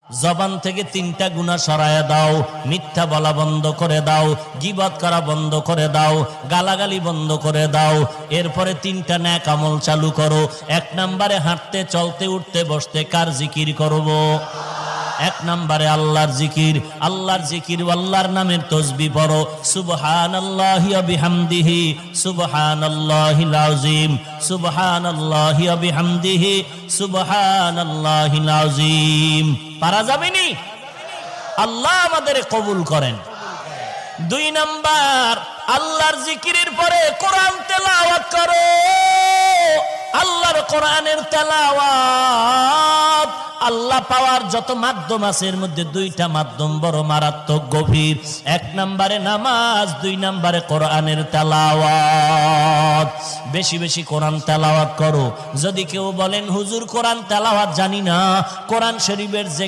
জবান থেকে 3টা গুনাহ সরায়া দাও, মিথ্যা বলা বন্ধ করে দাও, গীবত করা বন্ধ করে দাও, গালাগালি বন্ধ করে দাও। এরপরে 3টা নেক আমল চালু করো। 1 নম্বরে হাঁটতে চলতে উঠতে বসতে কার জিকির করব? 1 নম্বরে আল্লাহর জিকির। আল্লাহর জিকির, আল্লাহর নামের তাসবিহ পড়ো। সুবহানাল্লাহি ওয়া বিহামদিহি সুবহানাল্লাহিল আযীম, সুবহানাল্লাহি ওয়া বিহামদিহি সুবহানাল্লাহিল আযীম। পারা যাবেনি? আল্লাহ আমাদের কবুল করেন। 2 নাম্বার, আল্লাহর জিকিরের পরে কোরআন তেলাওয়াত করো। আল্লাহর কোরআনের তেলাওয়াত। আল্লাহ পাওয়ার যত মাধ্যম আছে এর মধ্যে 2টা মাধ্যম বড় মারাত্মক গভীর। 1 নম্বরে নামাজ, 2 নম্বরে কোরআনের তেলাওয়াত। বেশি বেশি কোরআন তেলাওয়াত করো। যদি কেউ বলেন হুজুর কোরআন তেলাওয়াত জানি না, কোরআন শরীফের যে